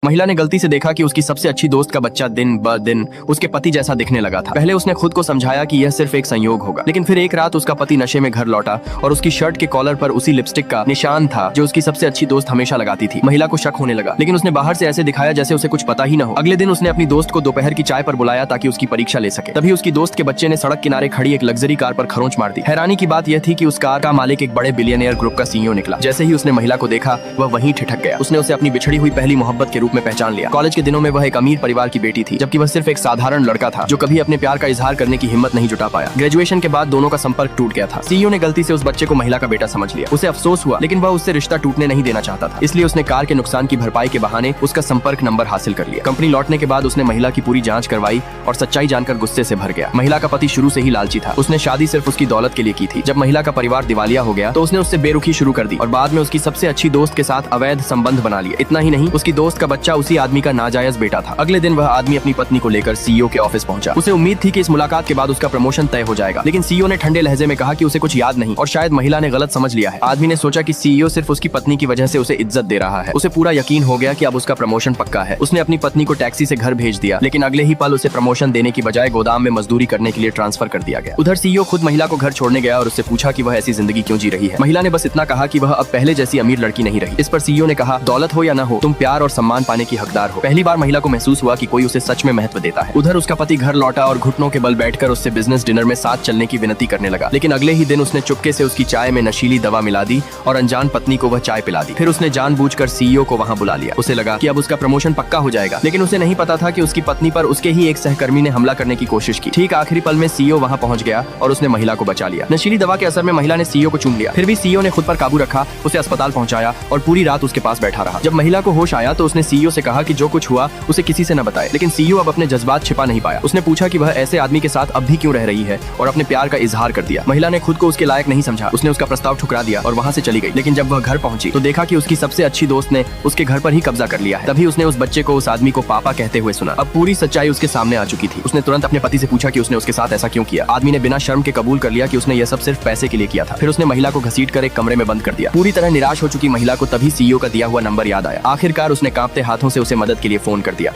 महिला ने गलती से देखा कि उसकी सबसे अच्छी दोस्त का बच्चा दिन ब दिन उसके पति जैसा दिखने लगा था। पहले उसने खुद को समझाया कि यह सिर्फ एक संयोग होगा, लेकिन फिर एक रात उसका पति नशे में घर लौटा और उसकी शर्ट के कॉलर पर उसी लिपस्टिक का निशान था जो उसकी सबसे अच्छी दोस्त हमेशा लगाती थी। महिला को शक होने लगा, लेकिन उसने बाहर से ऐसे दिखाया जैसे उसे कुछ पता ही न हो। अगले दिन उसने अपनी दोस्त को दोपहर की चाय पर बुलाया ताकि उसकी परीक्षा ले सके। तभी उसकी दोस्त के बच्चे ने सड़क किनारे खड़ी एक लग्जरी कार पर खरोंच मार दी। हैरानी की बात यह थी कि उस कार का मालिक एक बड़े बिलियनियर ग्रुप का सीईओ निकला। जैसे ही उसने महिला को देखा वह वहीं ठिठक गया। उसने उसे अपनी बिछड़ी हुई पहली मोहब्बत के रूप में पहचान लिया। कॉलेज के दिनों में वह एक अमीर परिवार की बेटी थी, जबकि वह सिर्फ एक साधारण लड़का था जो कभी अपने प्यार का इजहार करने की हिम्मत नहीं जुटा पाया। ग्रेजुएशन के बाद दोनों का संपर्क टूट गया था। सीईओ ने गलती से उस बच्चे को महिला का बेटा समझ लिया। उसे अफसोस हुआ, लेकिन वह उससे रिश्ता टूटने नहीं देना चाहता था। इसलिए उसने कार के नुकसान की भरपाई के बहाने उसका संपर्क नंबर हासिल कर लिया। कंपनी लौटने के बाद उसने महिला की पूरी जांच करवाई और सच्चाई जानकर गुस्से से भर गया। महिला का पति शुरू से ही लालची था। उसने शादी सिर्फ उसकी दौलत के लिए की थी। जब महिला का परिवार दिवालिया हो गया तो उसने उससे बेरुखी शुरू कर दी और बाद में उसकी सबसे अच्छी दोस्त के साथ अवैध संबंध बना लिए। इतना ही नहीं, उसकी दोस्त का बच्चा उसी आदमी का नाजायज बेटा था। अगले दिन वह आदमी अपनी पत्नी को लेकर सीईओ के ऑफिस पहुंचा। उसे उम्मीद थी कि इस मुलाकात के बाद उसका प्रमोशन तय हो जाएगा, लेकिन सीईओ ने ठंडे लहजे में कहा कि उसे कुछ याद नहीं और शायद महिला ने गलत समझ लिया है। आदमी ने सोचा कि सीईओ सिर्फ उसकी पत्नी की वजह से उसे इज्जत दे रहा है। उसे पूरा यकीन हो गया कि अब उसका प्रमोशन पक्का है। उसने अपनी पत्नी को टैक्सी से घर भेज दिया, लेकिन अगले ही पल उसे प्रमोशन देने की बजाय गोदाम में मजदूरी करने के लिए ट्रांसफर कर दिया गया। उधर सीईओ खुद महिला को घर छोड़ने गया और उससे पूछा कि वह ऐसी जिंदगी क्यों जी रही है। महिला ने बस इतना कहा कि वह अब पहले जैसी अमीर लड़की नहीं रही। इस पर सीईओ ने कहा, दौलत हो या न हो, तुम प्यार और सम्मान पाने की हकदार हो। पहली बार महिला को महसूस हुआ कि कोई उसे सच में महत्व देता है। उधर उसका पति घर लौटा और घुटनों के बल बैठकर उससे बिजनेस डिनर में साथ चलने की विनती करने लगा, लेकिन अगले ही दिन उसने चुपके से उसकी चाय में नशीली दवा मिला दी और अनजान पत्नी को वह चाय पिला दी। फिर उसने जानबूझकर सीईओ को वहां बुला लिया। उसे लगा कि अब उसका प्रमोशन पक्का हो जाएगा, लेकिन उसे नहीं पता था कि उसकी पत्नी पर उसके ही एक सहकर्मी ने हमला करने की कोशिश की। ठीक आखिरी पल में सीईओ वहां पहुंच गया और उसने महिला को बचा लिया। नशीली दवा के असर में महिला ने सीईओ को चूम लिया। फिर भी सीईओ ने खुद पर काबू रखा, उसे अस्पताल पहुंचाया और पूरी रात उसके पास बैठा रहा। जब महिला को होश आया तो उसने सीईओ से कहा कि जो कुछ हुआ उसे किसी से न बताए, लेकिन सीईओ अब अपने जज्बात छिपा नहीं पाया। उसने पूछा कि वह ऐसे आदमी के साथ अब भी क्यों रह रही है और अपने प्यार का इजहार कर दिया। महिला ने खुद को उसके लायक नहीं समझा। उसने उसका प्रस्ताव ठुकरा दिया और वहां से चली गई। लेकिन जब वह घर पहुंची तो देखा कि उसकी सबसे अच्छी दोस्त ने उसके घर पर ही कब्जा कर लिया है। तभी उसने उस बच्चे को उस आदमी को पापा कहते हुए सुना। अब पूरी सच्चाई उसके सामने आ चुकी थी। उसने तुरंत अपने पति से पूछा कि उसने उसके साथ ऐसा क्यों किया। आदमी ने बिना शर्म के कबूल कर लिया कि उसने यह सब सिर्फ पैसे के लिए किया था। फिर उसने महिला को घसीटकर एक कमरे में बंद कर दिया। पूरी तरह निराश हो चुकी महिला को तभी सीईओ का दिया हुआ नंबर याद आया। आखिरकार उसने कांपते हाथों से उसे मदद के लिए फोन कर दिया।